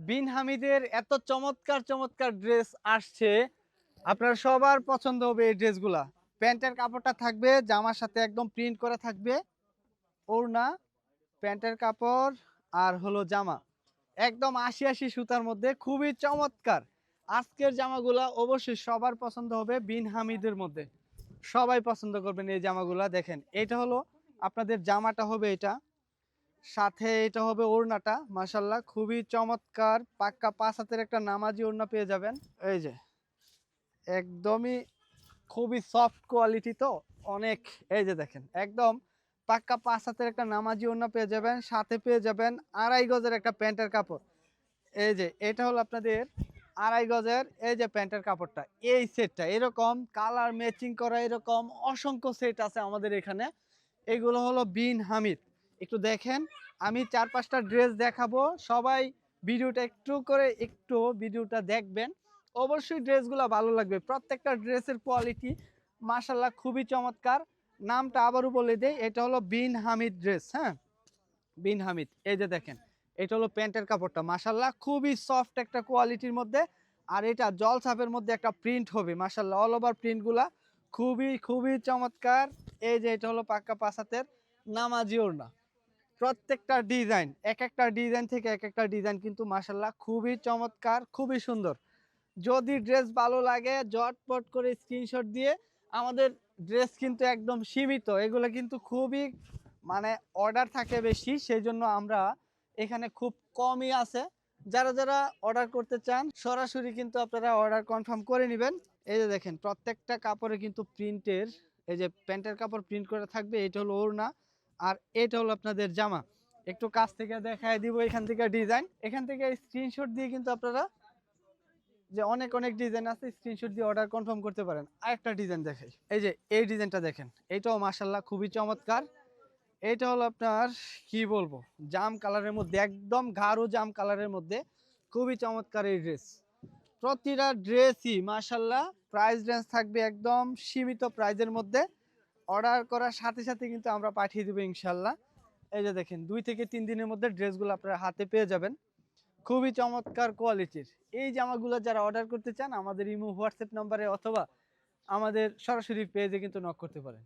বিন হামিদের এত চমৎকার চমৎকার ড্রেস আসছে, আপনার সবার পছন্দ হবে এই ড্রেসগুলা। প্যান্টের কাপড়টা থাকবে জামার সাথে একদম প্রিন্ট করা থাকবে, ওড়না, প্যান্টের কাপড় আর হলো জামা একদম ৮০ সুতার মধ্যে, খুবই চমৎকার। আজকের জামাগুলা অবশ্যই সবার পছন্দ হবে বিন হামিদের মধ্যে, সবাই পছন্দ করবেন এই জামাগুলা। দেখেন এটা হলো আপনাদের জামাটা হবে এটা, সাথে এটা হবে ওড়নাটা। মাশাল্লাহ খুবই চমৎকার, পাক্কা ৫ হাতের একটা নামাজি ওড়না পেয়ে যাবেন। এই যে একদমই খুবই সফট কোয়ালিটি তো অনেক। এই যে দেখেন একদম পাক্কা ৫ হাতের একটা নামাজি ওড়না পেয়ে যাবেন, সাথে পেয়ে যাবেন ২.৫ গজের একটা প্যান্টের কাপড়। এই যে এটা হলো আপনাদের ২.৫ গজের এই যে প্যান্টের কাপড়টা, এই সেটটা এরকম কালার ম্যাচিং করা এরকম অসংখ্য সেট আছে আমাদের এখানে। এগুলো হলো বিন হামিদ। একটু দেখেন, আমি ৪-৫টা ড্রেস দেখাবো, সবাই ভিডিওটা ভিডিওটা দেখবেন, অবশ্যই ড্রেসগুলো ভালো লাগবে। প্রত্যেকটা ড্রেসের কোয়ালিটি মাশাল্লাহ খুবই চমৎকার। নামটা আবারও বলে দেই, এটা হলো বিন হামিদ ড্রেস। হ্যাঁ, বিন হামিদ। এই যে দেখেন এটা হলো প্যান্টের কাপড়টা, মাশাল্লাহ খুবই সফট একটা কোয়ালিটির মধ্যে। আর এটা জল ছাপের মধ্যে একটা প্রিন্ট হবে, মাশাল্লাহ অল ওভার প্রিন্টগুলা খুবই খুবই চমৎকার। এই যে এটা হলো পাক্কা ৫ হাতের নামাজি ওড়না। প্রত্যেকটা ডিজাইন, এক একটা ডিজাইন থেকে এক একটা ডিজাইন কিন্তু মাশাল্লাহ খুবই চমৎকার, খুবই সুন্দর। যদি ড্রেস ভালো লাগে ঝটপট করে স্ক্রিনশট দিয়ে, আমাদের ড্রেস কিন্তু একদম সীমিত, এগুলো কিন্তু খুবই মানে অর্ডার থাকে বেশি, সেই জন্য আমরা এখানে খুব কমই আছে। যারা যারা অর্ডার করতে চান সরাসরি কিন্তু আপনারা অর্ডার কনফার্ম করে নেবেন। এই যে দেখেন প্রত্যেকটা কাপড়ে কিন্তু প্রিন্টের, এই যে প্যান্টের কাপড় প্রিন্ট করা থাকবে, এটা হলো ওড়না আর এটা হলো আপনাদের জামা। একটু কাছ থেকে দেখায় দিব, এখান থেকে ডিজাইন, এখান থেকে স্ক্রিনশট দিয়ে কিন্তু আপনারা যে অনেক অনেক ডিজাইন আছে, স্ক্রিনশট দিয়ে অর্ডার কনফার্ম করতে পারেন। আরেকটা ডিজাইন দেখাই, এই যে এই ডিজাইনটা দেখেন, এইটাও মাশাল্লাহ খুবই চমৎকার। এটা হলো আপনার কি বলবো, জাম কালারের মধ্যে, একদম গাঢ় জাম কালারের মধ্যে, খুবই চমৎকার এই ড্রেস। প্রতিটা ড্রেসই মাশাল্লাহ প্রাইস রেঞ্জ থাকবে একদম সীমিত প্রাইজের মধ্যে। অর্ডার করার সাথে সাথে কিন্তু আমরা পাঠিয়ে দেবো ইনশাল্লাহ। এই যে দেখেন ২ থেকে ৩ দিনের মধ্যে ড্রেসগুলো আপনারা হাতে পেয়ে যাবেন, খুবই চমৎকার কোয়ালিটির। এই জামাগুলো যারা অর্ডার করতে চান আমাদের ইমো হোয়াটসঅ্যাপ নাম্বারে অথবা আমাদের সরাসরি পেজে কিন্তু নক করতে পারেন।